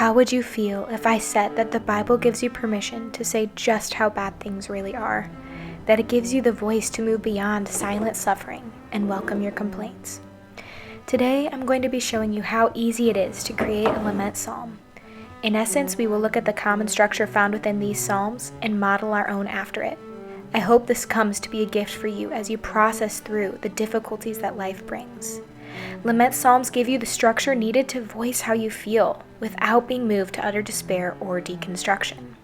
How would you feel if I said that the Bible gives you permission to say just how bad things really are? That it gives you the voice to move beyond silent suffering and welcome your complaints? Today, I'm going to be showing you how easy it is to create a lament psalm. In essence, we will look at the common structure found within these psalms and model our own after it. I hope this comes to be a gift for you as you process through the difficulties that life brings. Lament psalms give you the structure needed to voice how you feel without being moved to utter despair or deconstruction.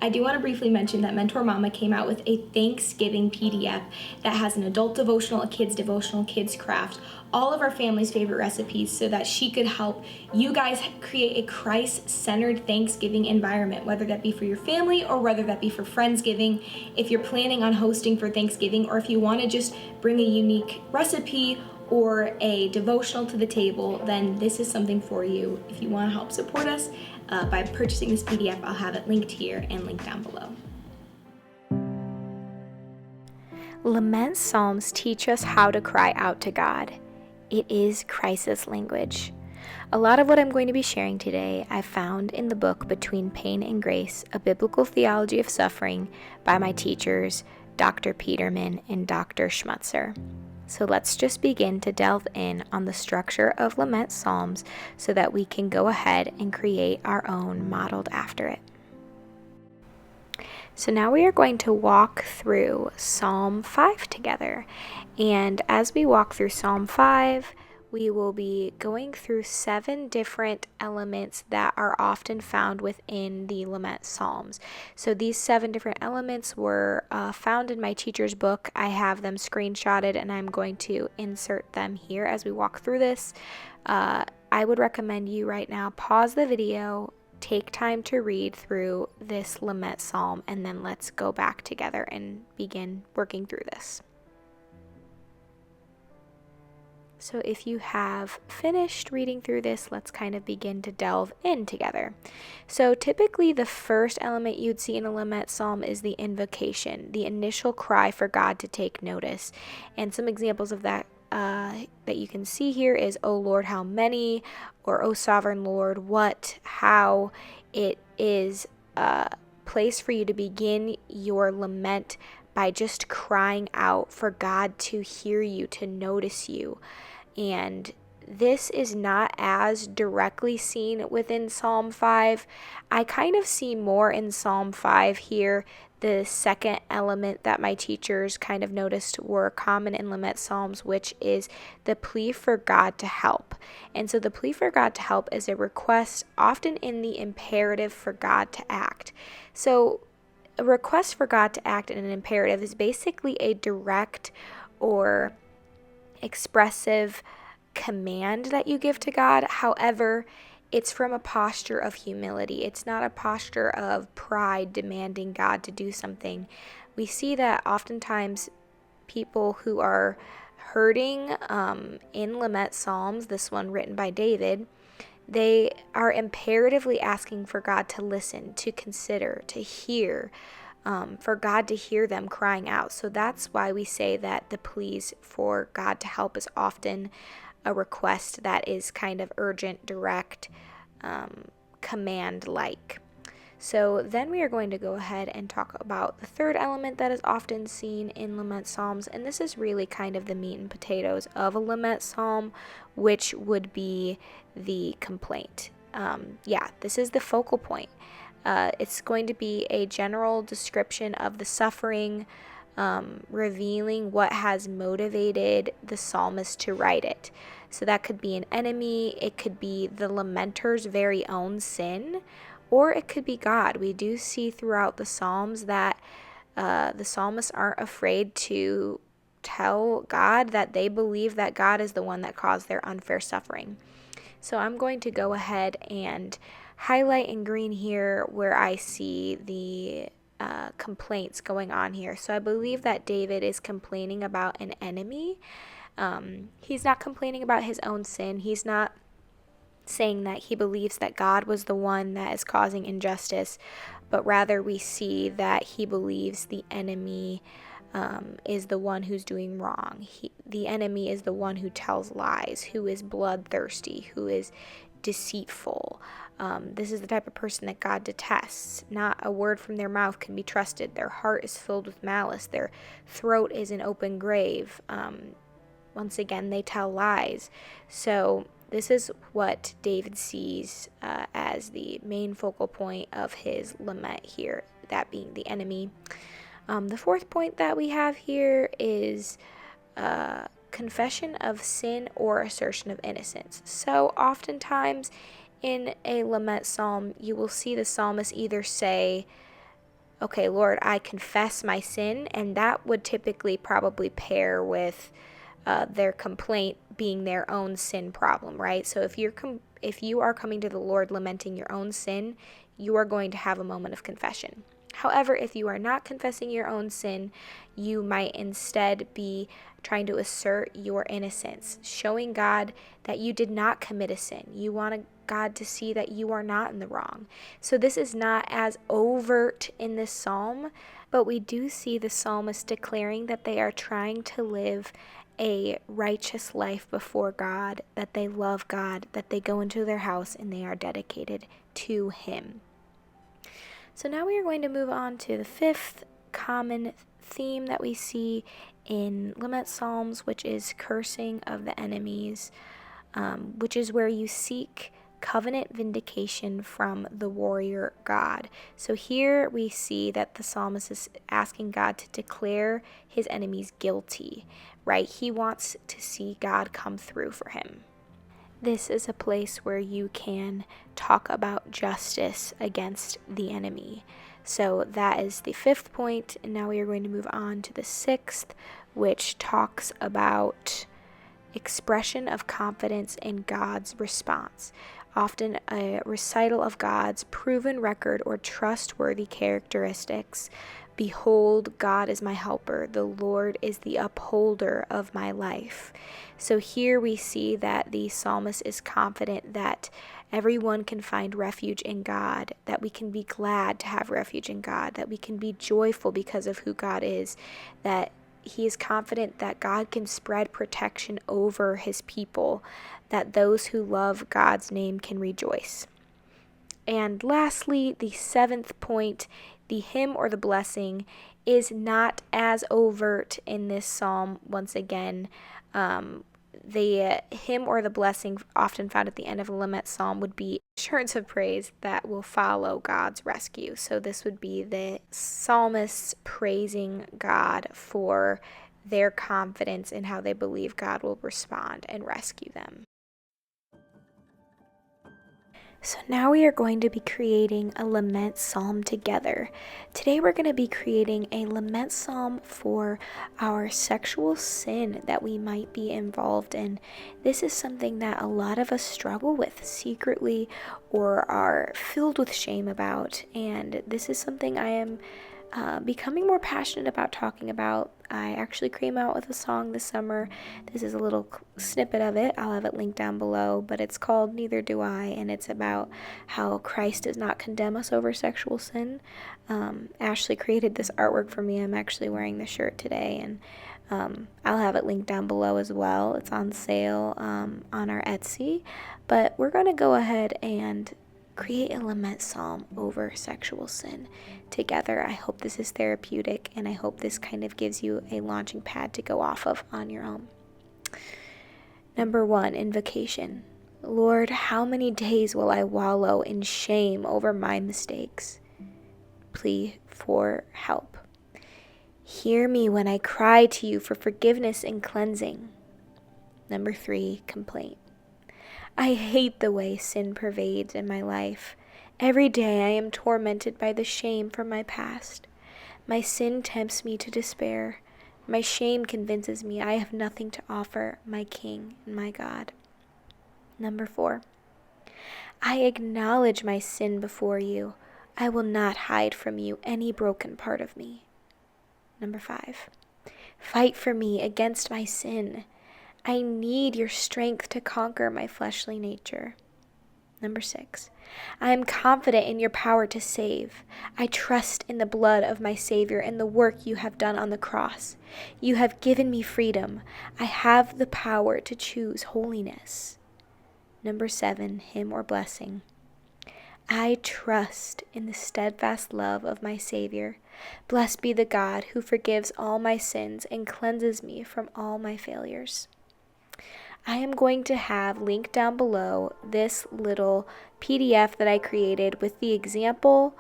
I do want to briefly mention that Mentor Mama came out with a Thanksgiving PDF that has an adult devotional, a kids devotional, kids craft, all of our family's favorite recipes so that she could help you guys create a Christ-centered Thanksgiving environment, whether that be for your family or whether that be for Friendsgiving. If you're planning on hosting for Thanksgiving, or if you want to just bring a unique recipe or a devotional to the table, then this is something for you. If you want to help support us by purchasing this PDF, I'll have it linked here and linked down below. Lament psalms teach us how to cry out to God. It is crisis language. A lot of what I'm going to be sharing today I found in the book Between Pain and Grace, A Biblical Theology of Suffering by my teachers, Dr. Peterman and Dr. Schmutzer. So let's just begin to delve in on the structure of lament psalms so that we can go ahead and create our own modeled after it. So now we are going to walk through Psalm 5 together. And as we walk through Psalm 5, we will be going through 7 different elements that are often found within the lament psalms. So these 7 different elements were found in my teacher's book. I have them screenshotted and I'm going to insert them here as we walk through this. I would recommend you right now pause the video, take time to read through this lament psalm, and then let's go back together and begin working through this. So if you have finished reading through this, let's kind of begin to delve in together. So typically the first element you'd see in a lament psalm is the invocation, the initial cry for God to take notice. And some examples of that that you can see here is, "O Lord, how many?" or "O sovereign Lord, what?" How. It is a place for you to begin your lament by just crying out for God to hear you, to notice you. And this is not as directly seen within Psalm 5. I kind of see more in Psalm 5 here. The second element that my teachers kind of noticed were common in lament psalms, which is the plea for God to help. And so the plea for God to help is a request, often in the imperative for God to act. So a request for God to act in an imperative is basically a direct or expressive command that you give to God. However, it's from a posture of humility. It's not a posture of pride demanding God to do something. We see that oftentimes people who are hurting in lament psalms, this one written by David, they are imperatively asking for God to listen, to consider, to hear, for God to hear them crying out. So that's why we say that the pleas for God to help is often a request that is kind of urgent, direct, command-like. So then we are going to go ahead and talk about the third element that is often seen in lament psalms, and this is really kind of the meat and potatoes of a lament psalm, which would be the complaint. This is the focal point. It's going to be a general description of the suffering, revealing what has motivated the psalmist to write it. So that could be an enemy, it could be the lamenter's very own sin, or it could be God. We do see throughout the Psalms that the psalmists aren't afraid to tell God that they believe that God is the one that caused their unfair suffering. So I'm going to go ahead and highlight in green here where I see the complaints going on here. So I believe that David is complaining about an enemy. He's not complaining about his own sin. He's not saying that he believes that God was the one that is causing injustice, but rather we see that he believes the enemy is the one who's doing wrong. The enemy is the one who tells lies, who is bloodthirsty, who is deceitful. This is the type of person that God detests. Not a word from their mouth can be trusted. Their heart is filled with malice. Their throat is an open grave. Once again, they tell lies. So this is what David sees as the main focal point of his lament here, that being the enemy. The fourth point that we have here is confession of sin or assertion of innocence. So oftentimes in a lament psalm, you will see the psalmist either say, okay, Lord, I confess my sin, and that would typically probably pair with their complaint being their own sin problem, right? So if you are coming to the Lord lamenting your own sin, you are going to have a moment of confession. However, if you are not confessing your own sin, you might instead be trying to assert your innocence, showing God that you did not commit a sin. You want God to see that you are not in the wrong. So this is not as overt in this psalm, but we do see the psalmist declaring that they are trying to live a righteous life before God, that they love God, that they go into their house and they are dedicated to Him. So now we are going to move on to the fifth common theme that we see in lament psalms, which is cursing of the enemies, which is where you seek covenant vindication from the warrior God. So here we see that the psalmist is asking God to declare his enemies guilty, right? He wants to see God come through for him. This is a place where you can talk about justice against the enemy. So that is the fifth point, and now we are going to move on to the sixth, which talks about expression of confidence in God's response. Often a recital of God's proven record or trustworthy characteristics. Behold, God is my helper. The Lord is the upholder of my life. So here we see that the psalmist is confident that everyone can find refuge in God, that we can be glad to have refuge in God, that we can be joyful because of who God is, that he is confident that God can spread protection over his people, that those who love God's name can rejoice. And lastly, the seventh point, the hymn or the blessing is not as overt in this psalm. Once again, the hymn or the blessing often found at the end of a lament psalm would be assurance of praise that will follow God's rescue. So this would be the psalmists praising God for their confidence in how they believe God will respond and rescue them. So now we are going to be creating a lament psalm together. Today we're going to be creating a lament psalm for our sexual sin that we might be involved in. This is something that a lot of us struggle with secretly or are filled with shame about, and this is something I am becoming more passionate about talking about. I actually came out with a song this summer. This is a little snippet of it. I'll have it linked down below, but it's called Neither Do I, and it's about how Christ does not condemn us over sexual sin. Ashley created this artwork for me. I'm actually wearing the shirt today, and I'll have it linked down below as well. It's on sale on our Etsy, but we're going to go ahead and create a lament psalm over sexual sin together. I hope this is therapeutic, and I hope this kind of gives you a launching pad to go off of on your own. Number 1, invocation. Lord, how many days will I wallow in shame over my mistakes? Plea for help. Hear me when I cry to you for forgiveness and cleansing. Number 3, complaint. I hate the way sin pervades in my life. Every day I am tormented by the shame from my past. My sin tempts me to despair. My shame convinces me I have nothing to offer my King and my God. Number 4, I acknowledge my sin before you. I will not hide from you any broken part of me. Number 5, fight for me against my sin. I need your strength to conquer my fleshly nature. Number 6, I am confident in your power to save. I trust in the blood of my Savior and the work you have done on the cross. You have given me freedom. I have the power to choose holiness. Number 7, hymn or blessing. I trust in the steadfast love of my Savior. Blessed be the God who forgives all my sins and cleanses me from all my failures. I am going to have linked down below this little PDF that I created with the example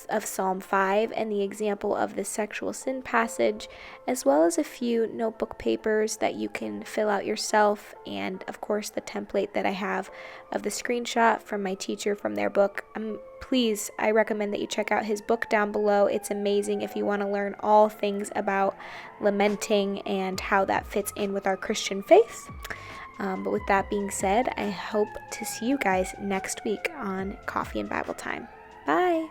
of Psalm 5 and the example of the sexual sin passage, as well as a few notebook papers that you can fill out yourself, and of course the template that I have of the screenshot from my teacher from their book. Please, I recommend that you check out his book down below. It's amazing if you want to learn all things about lamenting and how that fits in with our Christian faith. But with that being said, I hope to see you guys next week on Coffee and Bible Time. Bye!